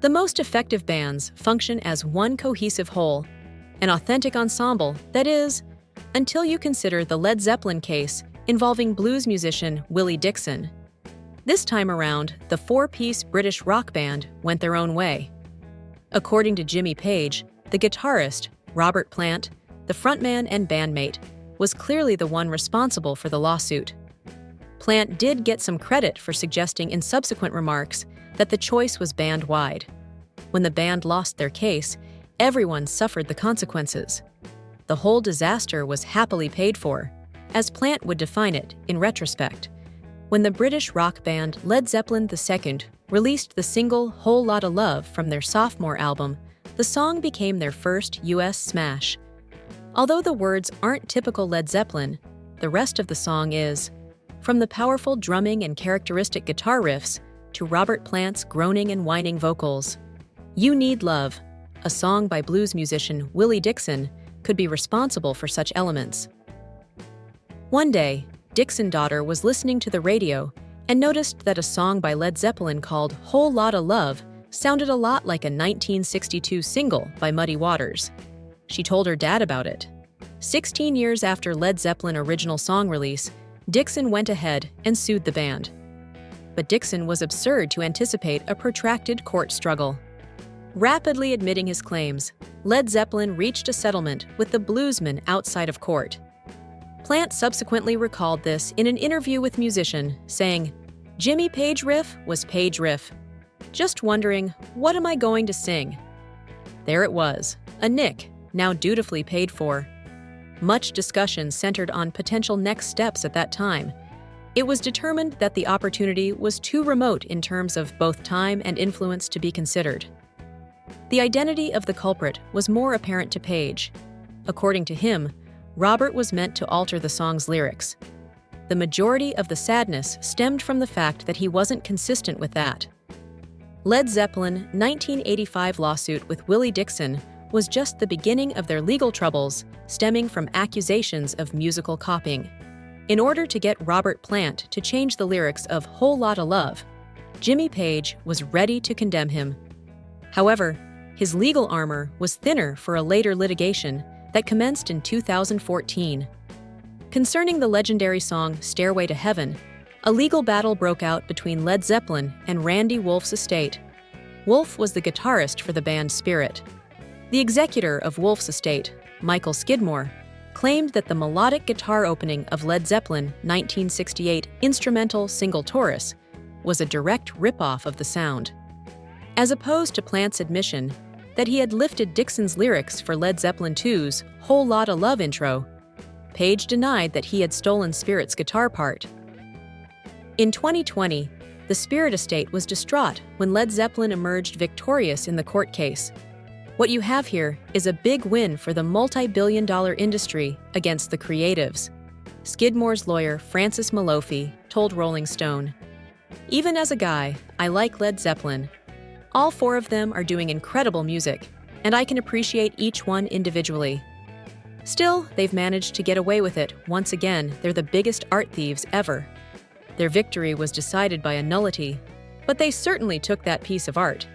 The most effective bands function as one cohesive whole, an authentic ensemble, that is, until you consider the Led Zeppelin case involving blues musician Willie Dixon. This time around, the four-piece British rock band went their own way. According to Jimmy Page, the guitarist, Robert Plant, the frontman and bandmate, was clearly the one responsible for the lawsuit. Plant did get some credit for suggesting in subsequent remarks that the choice was band-wide. When the band lost their case, everyone suffered the consequences. The whole disaster was happily paid for, as Plant would define it in retrospect. When the British rock band Led Zeppelin II released the single Whole Lotta Love from their sophomore album, the song became their first US smash. Although the words aren't typical Led Zeppelin, the rest of the song is. From the powerful drumming and characteristic guitar riffs to Robert Plant's groaning and whining vocals. You Need Love, a song by blues musician Willie Dixon, could be responsible for such elements. One day, Dixon's daughter was listening to the radio and noticed that a song by Led Zeppelin called Whole Lotta Love sounded a lot like a 1962 single by Muddy Waters. She told her dad about it. 16 years after Led Zeppelin original song release, Dixon went ahead and sued the band. But Dixon was absurd to anticipate a protracted court struggle. Rapidly admitting his claims, Led Zeppelin reached a settlement with the bluesman outside of court. Plant subsequently recalled this in an interview with Musician, saying, "Jimmy Page riff was Page riff. Just wondering, what am I going to sing?" There it was, a nick, now dutifully paid for. Much discussion centered on potential next steps at that time. It was determined that the opportunity was too remote in terms of both time and influence to be considered. The identity of the culprit was more apparent to Page. According to him, Robert was meant to alter the song's lyrics. The majority of the sadness stemmed from the fact that he wasn't consistent with that. Led Zeppelin 1985 lawsuit with Willie Dixon was just the beginning of their legal troubles, stemming from accusations of musical copying. In order to get Robert Plant to change the lyrics of Whole Lotta Love, Jimmy Page was ready to condemn him. However, his legal armor was thinner for a later litigation that commenced in 2014. Concerning the legendary song Stairway to Heaven, a legal battle broke out between Led Zeppelin and Randy Wolf's estate. Wolf was the guitarist for the band Spirit. The executor of Wolf's estate, Michael Skidmore, claimed that the melodic guitar opening of Led Zeppelin 1968 instrumental single Taurus was a direct rip-off of the sound. As opposed to Plant's admission that he had lifted Dixon's lyrics for Led Zeppelin II's Whole Lotta Love intro, Page denied that he had stolen Spirit's guitar part. In 2020, the Spirit estate was distraught when Led Zeppelin emerged victorious in the court case. What you have here is a big win for the multi-billion-dollar industry against the creatives, Skidmore's lawyer Francis Malofy told Rolling Stone. Even as a guy, I like Led Zeppelin. All four of them are doing incredible music, and I can appreciate each one individually. Still, they've managed to get away with it. Once again, they're the biggest art thieves ever. Their victory was decided by a nullity, but they certainly took that piece of art.